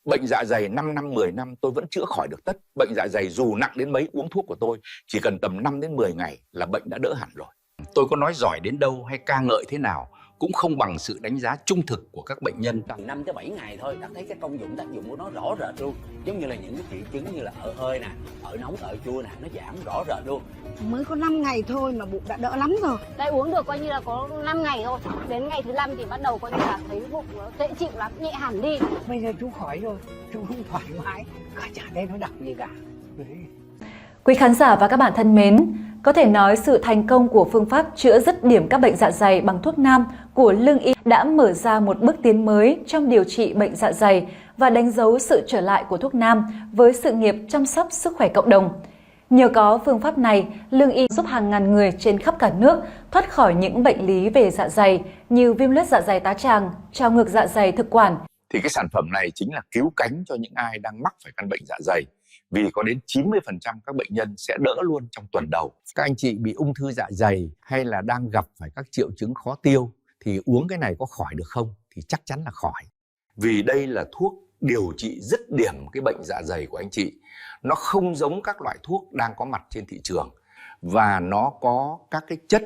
Bệnh dạ dày 5 năm, 10 năm tôi vẫn chữa khỏi được tất. Bệnh dạ dày dù nặng đến mấy uống thuốc của tôi chỉ cần tầm 5 đến 10 ngày là bệnh đã đỡ hẳn rồi. Tôi có nói giỏi đến đâu hay ca ngợi thế nào cũng không bằng sự đánh giá trung thực của các bệnh nhân. Tầm 5 tới 7 ngày thôi đã thấy cái công dụng tác dụng của nó rõ rệt luôn. Giống như là những cái triệu chứng như là ợ hơi nè, ợ nóng, ợ chua nè, nó giảm rõ rệt luôn. Mới có 5 ngày thôi mà bụng đã đỡ lắm rồi. Đây uống được coi như là có 5 ngày thôi. Đến ngày thứ 5 thì bắt đầu coi như là thấy bụng nó dễ chịu lắm, nhẹ hẳn đi. Bây giờ chú khỏi rồi, chú không thoải mái, cả chả thấy nó đặc gì cả. Đấy. Quý khán giả và các bạn thân mến, có thể nói sự thành công của phương pháp chữa dứt điểm các bệnh dạ dày bằng thuốc nam của Lương Y đã mở ra một bước tiến mới trong điều trị bệnh dạ dày và đánh dấu sự trở lại của thuốc nam với sự nghiệp chăm sóc sức khỏe cộng đồng. Nhờ có phương pháp này, Lương Y giúp hàng ngàn người trên khắp cả nước thoát khỏi những bệnh lý về dạ dày như viêm loét dạ dày tá tràng, trào ngược dạ dày thực quản. Thì cái sản phẩm này chính là cứu cánh cho những ai đang mắc phải căn bệnh dạ dày. Vì có đến 90% các bệnh nhân sẽ đỡ luôn trong tuần đầu. Các anh chị bị ung thư dạ dày hay là đang gặp phải các triệu chứng khó tiêu thì uống cái này có khỏi được không? Thì chắc chắn là khỏi. Vì đây là thuốc điều trị dứt điểm cái bệnh dạ dày của anh chị. Nó không giống các loại thuốc đang có mặt trên thị trường. Và nó có các cái chất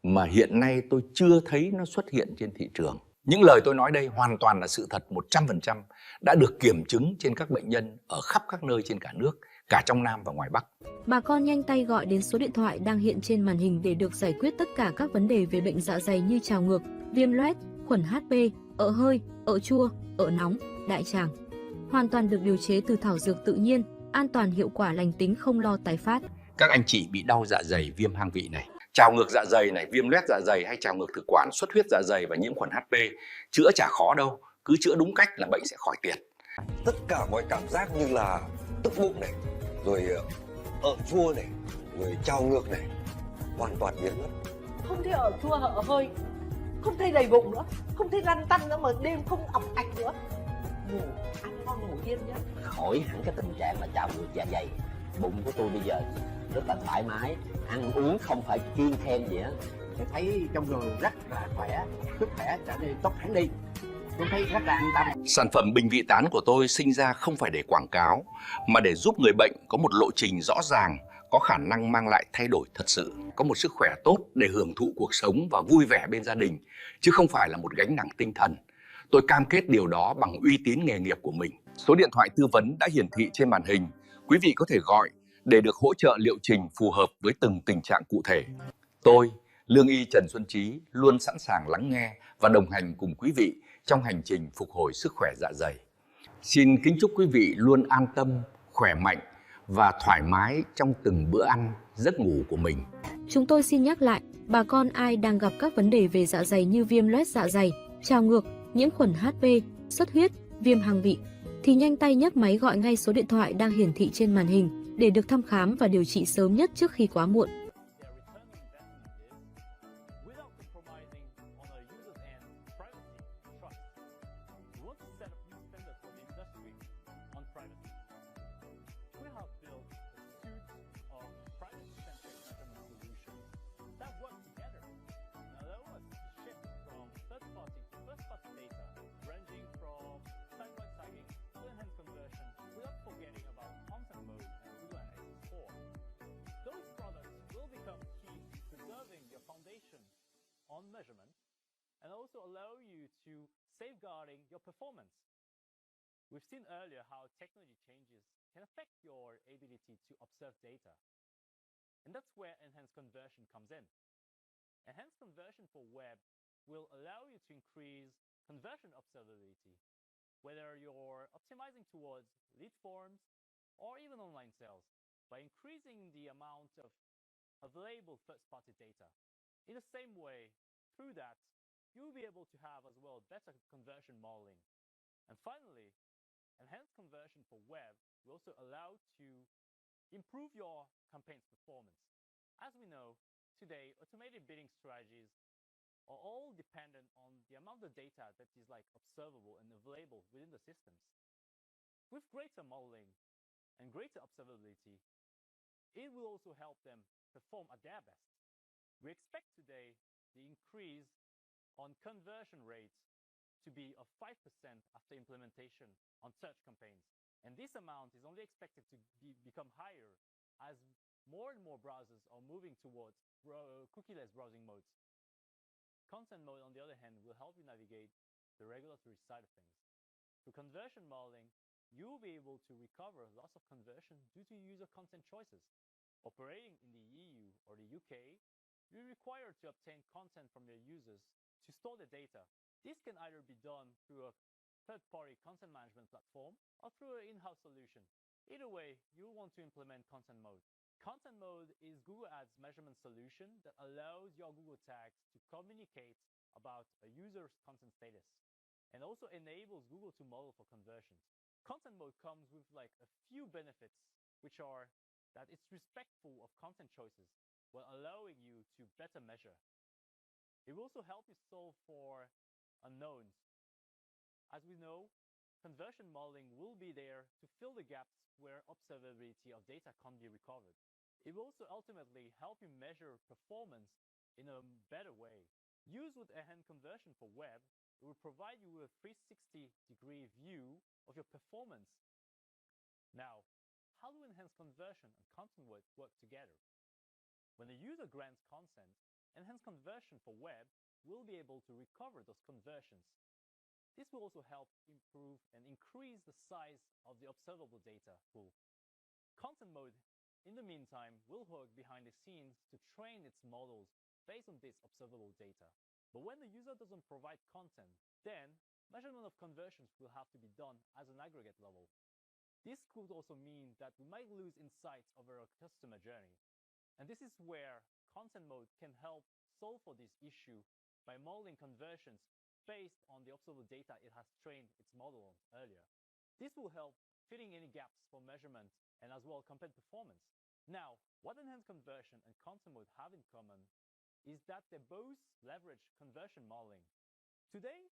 mà hiện nay tôi chưa thấy nó xuất hiện trên thị trường. Những lời tôi nói đây hoàn toàn là sự thật 100%, đã được kiểm chứng trên các bệnh nhân ở khắp các nơi trên cả nước, cả trong Nam và ngoài Bắc. Bà con nhanh tay gọi đến số điện thoại đang hiện trên màn hình để được giải quyết tất cả các vấn đề về bệnh dạ dày như trào ngược, viêm loét, khuẩn HP, ợ hơi, ợ chua, ợ nóng, đại tràng. Hoàn toàn được điều chế từ thảo dược tự nhiên, an toàn hiệu quả lành tính không lo tái phát. Các anh chị bị đau dạ dày, viêm hang vị này, trào ngược dạ dày này, viêm loét dạ dày hay trào ngược thực quản, xuất huyết dạ dày và nhiễm khuẩn HP, chữa chả khó đâu, cứ chữa đúng cách là bệnh sẽ khỏi tiền. Tất cả mọi cảm giác như là tức bụng này, rồi ợ chua này, rồi trào ngược này, hoàn toàn biến mất. Không thấy ợ chua ợ hơi, không thấy đầy bụng nữa, không thấy lăn tăn nữa, mà đêm không ọc ạch nữa. Ngủ ăn ngon ngủ yên nhé. Khỏi hẳn cái tình trạng là trào ngược dạ dày. Bụng của tôi bây giờ rất là thoải mái, ăn uống không phải kiêng khem gì hết. Tôi thấy trong người rất là khỏe, sức khỏe trở nên tốt hẳn đi. Tôi thấy rất là an tâm. Sản phẩm bình vị tán của tôi sinh ra không phải để quảng cáo, mà để giúp người bệnh có một lộ trình rõ ràng, có khả năng mang lại thay đổi thật sự, có một sức khỏe tốt để hưởng thụ cuộc sống và vui vẻ bên gia đình, chứ không phải là một gánh nặng tinh thần. Tôi cam kết điều đó bằng uy tín nghề nghiệp của mình. Số điện thoại tư vấn đã hiển thị trên màn hình. Quý vị có thể gọi để được hỗ trợ liệu trình phù hợp với từng tình trạng cụ thể. Tôi, Lương Y Trần Xuân Trí, luôn sẵn sàng lắng nghe và đồng hành cùng quý vị trong hành trình phục hồi sức khỏe dạ dày. Xin kính chúc quý vị luôn an tâm, khỏe mạnh và thoải mái trong từng bữa ăn, giấc ngủ của mình. Chúng tôi xin nhắc lại, bà con ai đang gặp các vấn đề về dạ dày như viêm loét dạ dày, trào ngược, nhiễm khuẩn HP, xuất huyết, viêm hang vị, thì nhanh tay nhấc máy gọi ngay số điện thoại đang hiển thị trên màn hình để được thăm khám và điều trị sớm nhất trước khi quá muộn. on measurement and also allow you to safeguarding your performance. We've seen earlier how technology changes can affect your ability to observe data. And that's where enhanced conversion comes in. Enhanced conversion for web will allow you to increase conversion observability, whether you're optimizing towards lead forms or even online sales, by increasing the amount of available first-party data. In the same way, through that, you'll be able to have as well better conversion modeling. And finally, enhanced conversion for web will also allow to improve your campaign's performance. As we know, today, automated bidding strategies are all dependent on the amount of data that is observable and available within the systems. With greater modeling and greater observability, it will also help them perform at their best. We expect today the increase on conversion rates to be of 5% after implementation on search campaigns. And this amount is only expected to become higher as more and more browsers are moving towards cookieless browsing modes. Content mode, on the other hand, will help you navigate the regulatory side of things. Through conversion modeling, you will be able to recover loss of conversion due to user content choices. Operating in the EU or the UK, you're required to obtain content from your users to store the data. This can either be done through a third-party content management platform or through an in-house solution. Either way, you'll want to implement content mode. Content mode is Google Ads measurement solution that allows your Google tags to communicate about a user's content status and also enables Google to model for conversions. Content mode comes with like a few benefits, which are that it's respectful of content choices while allowing you to better measure. It will also help you solve for unknowns. As we know, conversion modeling will be there to fill the gaps where observability of data can't be recovered. It will also ultimately help you measure performance in a better way. Used with Enhanced Conversion for web, it will provide you with a 360-degree view of your performance. Now, how do Enhanced Conversion and content work together? When a user grants consent, Enhanced Conversion for web will be able to recover those conversions. This will also help improve and increase the size of the observable data pool. Content mode, in the meantime, will work behind the scenes to train its models based on this observable data. But when the user doesn't provide content, then measurement of conversions will have to be done as an aggregate level. This could also mean that we might lose insights over our customer journey. And this is where content mode can help solve for this issue by modeling conversions based on the observable data it has trained its model on earlier. This will help filling any gaps for measurement and as well compare performance. Now, what Enhanced Conversion and content mode have in common is that they both leverage conversion modeling. Today,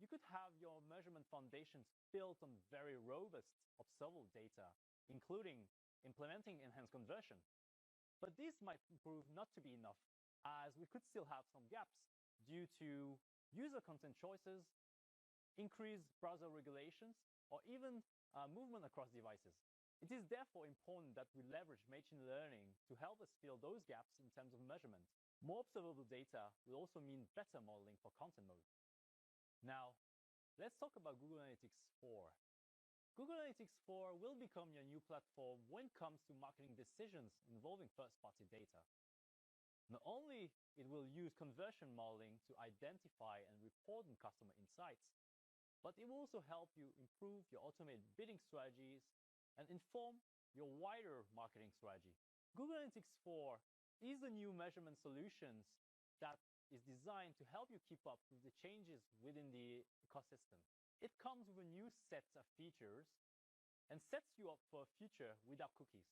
you could have your measurement foundations built on very robust observable data, including implementing Enhanced Conversion. But this might prove not to be enough, as we could still have some gaps due to user content choices, increased browser regulations, or even movement across devices. It is therefore important that we leverage machine learning to help us fill those gaps in terms of measurement. More observable data will also mean better modeling for content mode. Now, let's talk about Google Analytics 4. Google Analytics 4 will become your new platform when it comes to marketing decisions involving first-party data. Not only it will use conversion modeling to identify and report on customer insights, but it will also help you improve your automated bidding strategies and inform your wider marketing strategy. Google Analytics 4 is a new measurement solution that is designed to help you keep up with the changes within the ecosystem. It comes with a new set of features and sets you up for a future without cookies.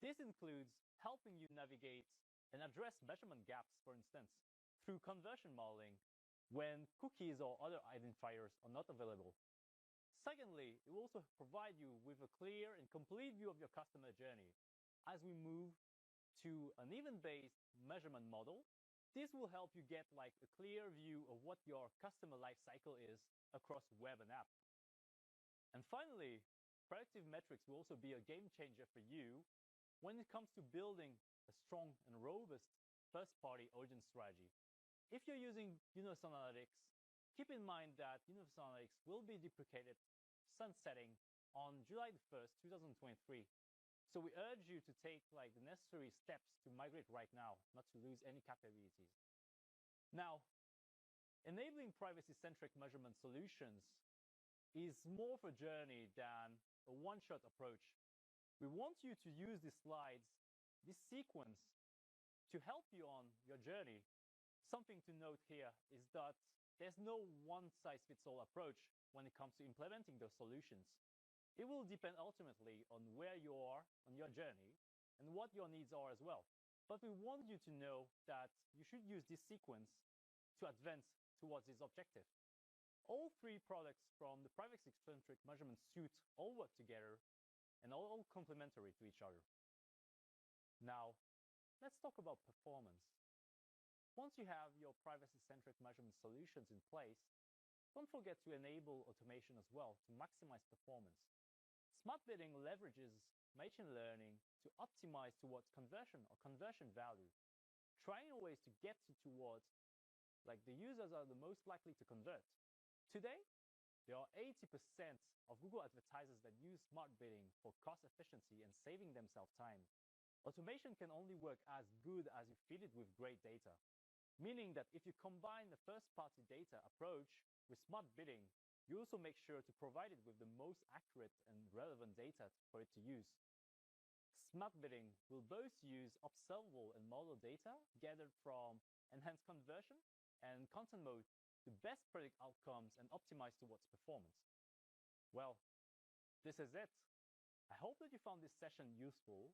This includes helping you navigate and address measurement gaps, for instance, through conversion modeling when cookies or other identifiers are not available. Secondly, it will also provide you with a clear and complete view of your customer journey. As we move to an event-based measurement model, this will help you get like a clear view of what your customer life cycle is across web and app. And finally, predictive metrics will also be a game changer for you when it comes to building a strong and robust first-party audience strategy. If you're using Universal Analytics, keep in mind that Universal Analytics will be deprecated, sunsetting on July 1st, 2023. So we urge you to take like the necessary steps to migrate right now, not to lose any capabilities. Now, enabling privacy-centric measurement solutions is more of a journey than a one-shot approach. We want you to use these slides, this sequence, to help you on your journey. Something to note here is that there's no one-size-fits-all approach when it comes to implementing those solutions. It will depend ultimately on where you are on your journey and what your needs are as well. But we want you to know that you should use this sequence to advance towards this objective. All three products from the privacy-centric measurement suite all work together and all complementary to each other. Now, let's talk about performance. Once you have your privacy-centric measurement solutions in place, Don't forget to enable automation as well to maximize performance. Smart bidding leverages machine learning to optimize towards conversion or conversion value, trying ways to get you towards like the users are the most likely to convert. Today, there are 80% of Google advertisers that use smart bidding for cost efficiency and saving themselves time. Automation can only work as good as you feed it with great data, meaning that if you combine the first-party data approach with smart bidding, you also make sure to provide it with the most accurate and relevant data for it to use. Smart bidding will both use observable and model data gathered from enhanced conversion and content mode to best predict outcomes and optimize towards performance. Well, this is it. I hope that you found this session useful,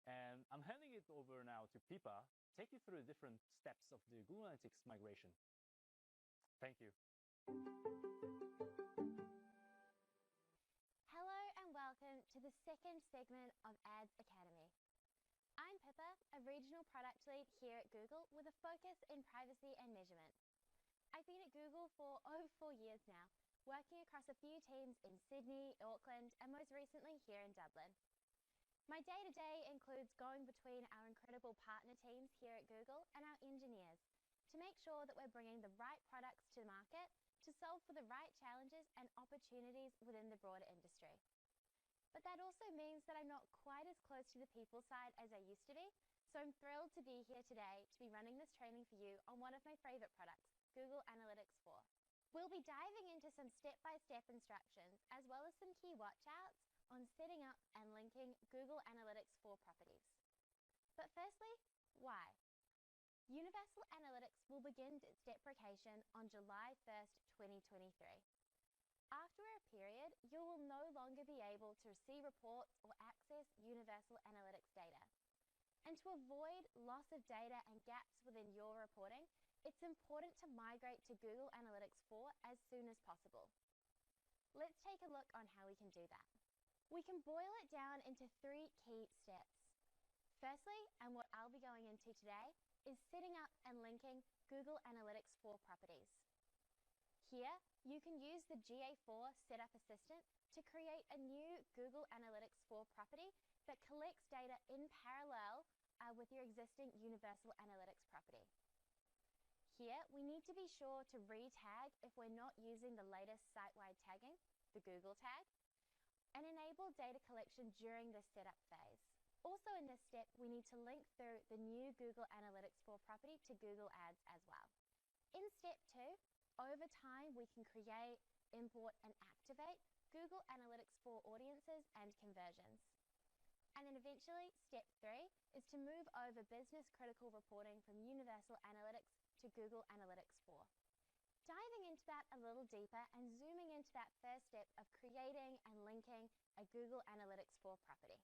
and I'm handing it over now to Pippa to take you through the different steps of the Google Analytics migration. Thank you. Hello and welcome to the second segment of Ads Academy. I'm Pippa, a regional product lead here at Google with a focus in privacy and measurement. I've been at Google for over 4 years now, working across a few teams in Sydney, Auckland, and most recently here in Dublin. My day-to-day includes going between our incredible partner teams here at Google and our engineers to make sure that we're bringing the right products to the market to solve for the right challenges and opportunities within the broader industry. But that also means that I'm not quite as close to the people side as I used to be, so I'm thrilled to be here today to be running this training for you on one of my favorite products, Google Analytics 4. We'll be diving into some step-by-step instructions as well as some key watch-outs on setting up and linking Google Analytics 4 properties. But firstly, why? Universal Analytics will begin its deprecation on July 1st, 2023. After a period, you will no longer be able to receive reports or access Universal Analytics data. And to avoid loss of data and gaps within your reporting, it's important to migrate to Google Analytics 4 as soon as possible. Let's take a look on how we can do that. We can boil it down into 3 key steps. Firstly, and what I'll be going into today, is setting up and linking Google Analytics 4 properties. Here, you can use the GA4 Setup Assistant to create a new Google Analytics 4 property that collects data in parallel with your existing Universal Analytics property. Here, we need to be sure to re-tag if we're not using the latest site-wide tagging, the Google tag, and enable data collection during this setup phase. Also in this step, we need to link through the new Google Analytics 4 property to Google Ads as well. In step 2, over time we can create, import, and activate Google Analytics 4 audiences and conversions. And then eventually, step 3 is to move over business critical reporting from Universal Analytics to Google Analytics 4. Diving into that a little deeper and zooming into that first step of creating and linking a Google Analytics 4 property.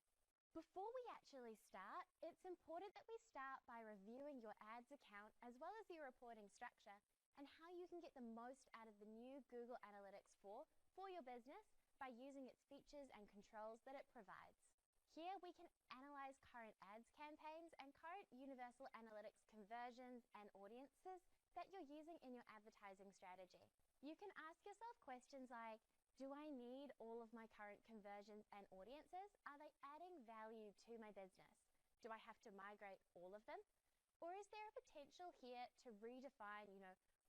Before we actually start, it's important that we start by reviewing your ads account as well as your reporting structure and how you can get the most out of the new Google Analytics 4 for your business by using its features and controls that it provides. Here we can analyze current ads campaigns and current Universal Analytics conversions and audiences that you're using in your advertising strategy. You can ask yourself questions like, do I need all of my current conversions and audiences? Are they adding value to my business? Do I have to migrate all of them? Or is there a potential here to redefine,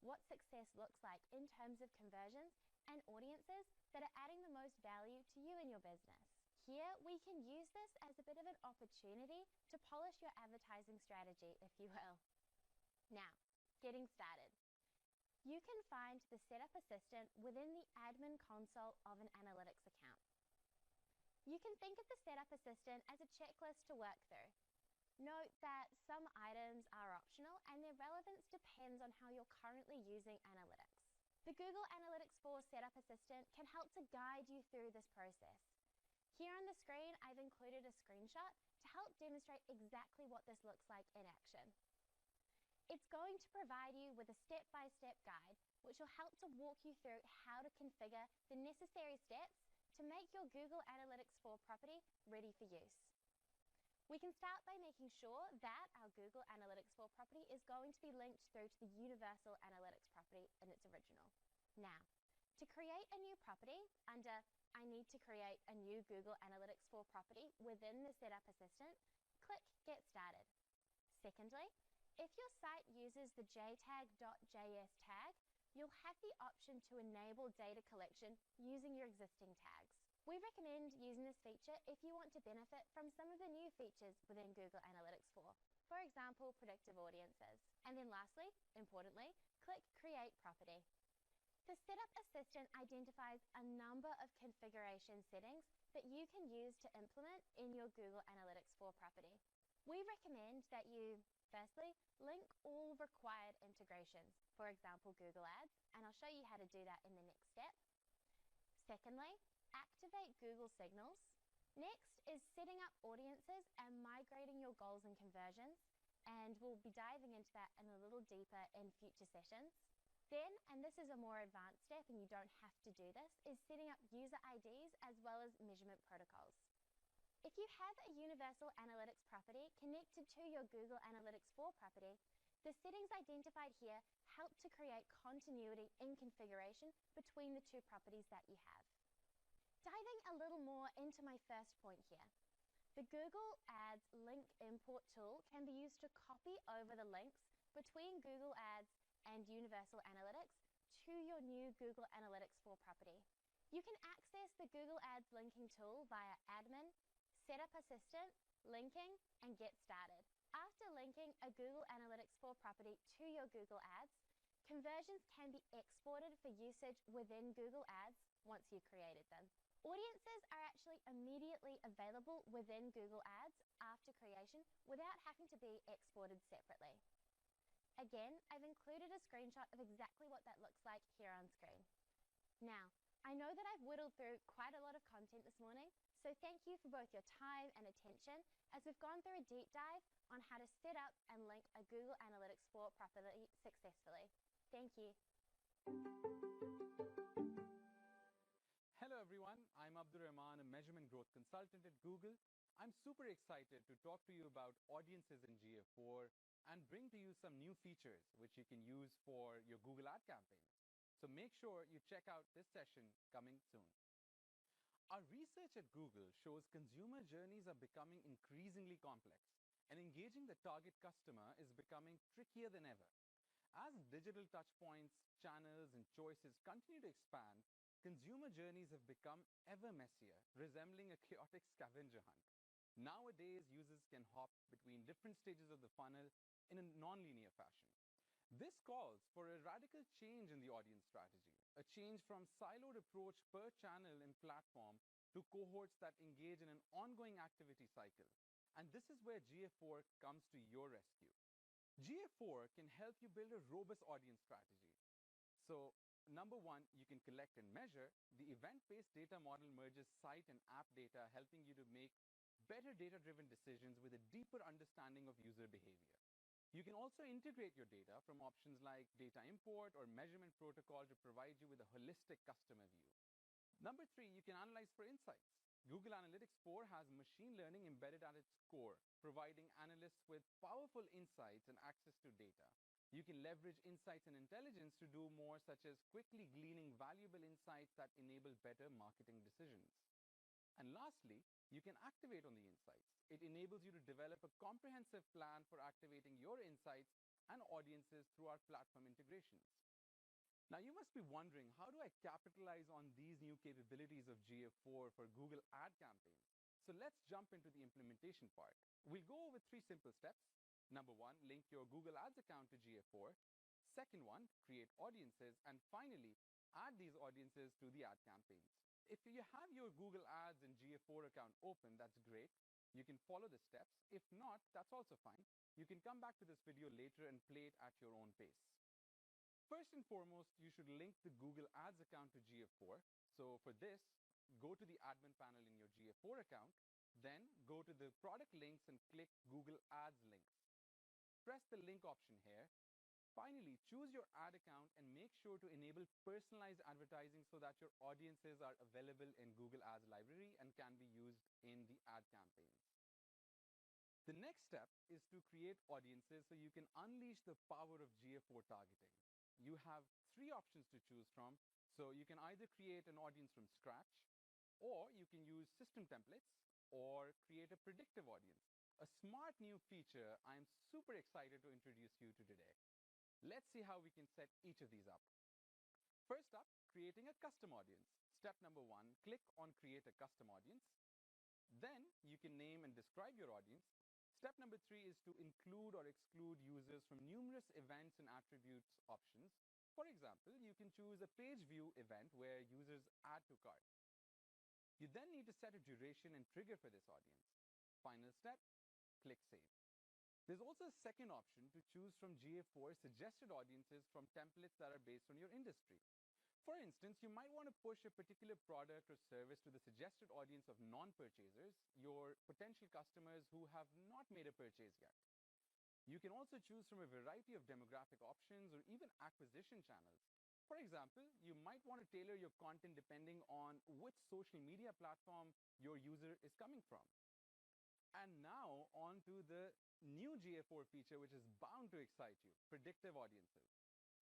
what success looks like in terms of conversions and audiences that are adding the most value to you and your business? Here, we can use this as a bit of an opportunity to polish your advertising strategy, if you will. Now, getting started. You can find the Setup Assistant within the admin console of an analytics account. You can think of the Setup Assistant as a checklist to work through. Note that some items are optional and their relevance depends on how you're currently using analytics. The Google Analytics 4 Setup Assistant can help to guide you through this process. Here on the screen, I've included a screenshot to help demonstrate exactly what this looks like in action. It's going to provide you with a step-by-step guide, which will help to walk you through how to configure the necessary steps to make your Google Analytics 4 property ready for use. We can start by making sure that our Google Analytics 4 property is going to be linked through to the Universal Analytics property in its original. Now, To create a new property under I need to create a new Google Analytics 4 property within the Setup Assistant, click Get Started. Secondly, if your site uses the jtag.js tag, you'll have the option to enable data collection using your existing tags. We recommend using this feature if you want to benefit from some of the new features within Google Analytics 4, for example, predictive audiences. And then lastly, importantly, click Create Property. The Setup Assistant identifies a number of configuration settings that you can use to implement in your Google Analytics 4 property. We recommend that you, firstly, link all required integrations, for example, Google Ads, and I'll show you how to do that in the next step. Secondly, activate Google Signals. Next is setting up audiences and migrating your goals and conversions, and we'll be diving into that in a little deeper in future sessions. Then, and this is a more advanced step and you don't have to do this, is setting up user IDs as well as measurement protocols. If you have a universal analytics property connected to your Google Analytics 4 property, the settings identified here help to create continuity in configuration between the two properties that you have. Diving a little more into my first point here, the Google Ads link import tool can be used to copy over the links between Google Ads and Universal Analytics to your new Google Analytics 4 property. You can access the Google Ads linking tool via Admin, Setup Assistant, Linking, and Get Started. After linking a Google Analytics 4 property to your Google Ads, conversions can be exported for usage within Google Ads once you've created them. Audiences are actually immediately available within Google Ads after creation without having to be exported separately. Again, I've included a screenshot of exactly what that looks like here on screen. Now, I know that I've whittled through quite a lot of content this morning, so thank you for both your time and attention as we've gone through a deep dive on how to set up and link a Google Analytics 4 property successfully. Thank you. Hello everyone, I'm Abdur Rahman, a measurement growth consultant at Google. I'm super excited to talk to you about audiences in GA4 and bring to you some new features which you can use for your Google ad campaigns. So make sure you check out this session coming soon. Our research at Google shows consumer journeys are becoming increasingly complex, and engaging the target customer is becoming trickier than ever. As digital touchpoints, channels, and choices continue to expand, consumer journeys have become ever messier, resembling a chaotic scavenger hunt. Nowadays, users can hop between different stages of the funnel in a non-linear fashion. This calls for a radical change in the audience strategy, a change from siloed approach per channel and platform to cohorts that engage in an ongoing activity cycle. And this is where GA4 comes to your rescue. GA4 can help you build a robust audience strategy. So, number one, you can collect and measure. The event-based data model merges site and app data, helping you to make better data-driven decisions with a deeper understanding of user behavior. You can also integrate your data from options like data import or measurement protocol to provide you with a holistic customer view. Number three, you can analyze for insights. Google Analytics 4 has machine learning embedded at its core, providing analysts with powerful insights and access to data. You can leverage insights and intelligence to do more, such as quickly gleaning valuable insights that enable better marketing decisions. And lastly, you can activate on the insights. It enables you to develop a comprehensive plan for activating your insights and audiences through our platform integrations. Now, you must be wondering, how do I capitalize on these new capabilities of GA4 for Google ad campaigns? So let's jump into the implementation part. We'll go over 3 simple steps. Number 1, link your Google Ads account to GA4. Second one, create audiences. And finally, add these audiences to the ad campaigns. If you have your Google Ads and GA4 account open, that's great. You can follow the steps. If not, that's also fine. You can come back to this video later and play it at your own pace. First and foremost, you should link the Google Ads account to GA4. So for this, go to the admin panel in your GA4 account, then go to the product links and click Google Ads links. Press the link option here. Finally, choose your ad account and make sure to enable personalized advertising so that your audiences are available in Google Ads library and can be used in the ad campaigns. The next step is to create audiences so you can unleash the power of GA4 targeting. You have 3 options to choose from, So you can either create an audience from scratch, or you can use system templates, or create a predictive audience, a smart new feature I'm super excited to introduce you to today. Let's see how we can set each of these up. First up, creating a custom audience. Step number 1, click on create a custom audience. Then you can name and describe your audience. Step number 3 is to include or exclude users from numerous events and attributes options. For example, you can choose a page view event where users add to cart. You then need to set a duration and trigger for this audience. Final step, click save. There's also a second option to choose from GA4 suggested audiences from templates that are based on your industry. For instance, you might want to push a particular product or service to the suggested audience of non-purchasers, your potential customers who have not made a purchase yet. You can also choose from a variety of demographic options or even acquisition channels. For example, you might want to tailor your content depending on which social media platform your user is coming from. And now on to the new GA4 feature, which is bound to excite you, predictive audiences.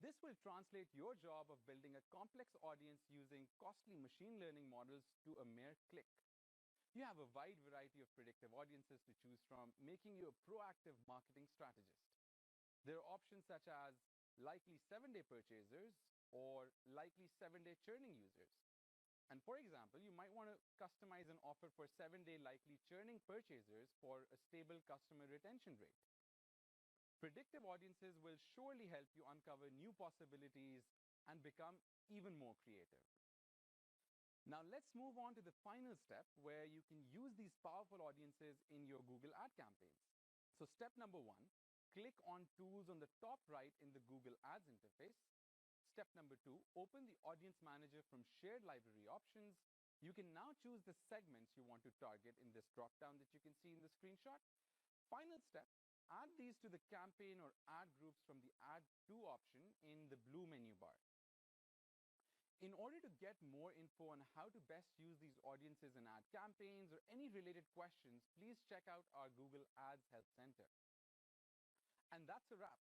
This will translate your job of building a complex audience using costly machine learning models to a mere click. You have a wide variety of predictive audiences to choose from, making you a proactive marketing strategist. There are options such as likely 7-day purchasers or likely 7-day churning users. And for example, you might want to customize an offer for 7-day likely churning purchasers for a stable customer retention rate. Predictive audiences will surely help you uncover new possibilities and become even more creative. Now let's move on to the final step where you can use these powerful audiences in your Google ad campaigns. So step number 1, click on Tools on the top right in the Google Ads interface. Step number 2, open the Audience Manager from Shared Library Options. You can now choose the segments you want to target in this drop-down that you can see in the screenshot. Final step, add these to the campaign or ad groups from the Add To option in the blue menu bar. In order to get more info on how to best use these audiences in ad campaigns or any related questions, please check out our Google Ads Help Center. And that's a wrap.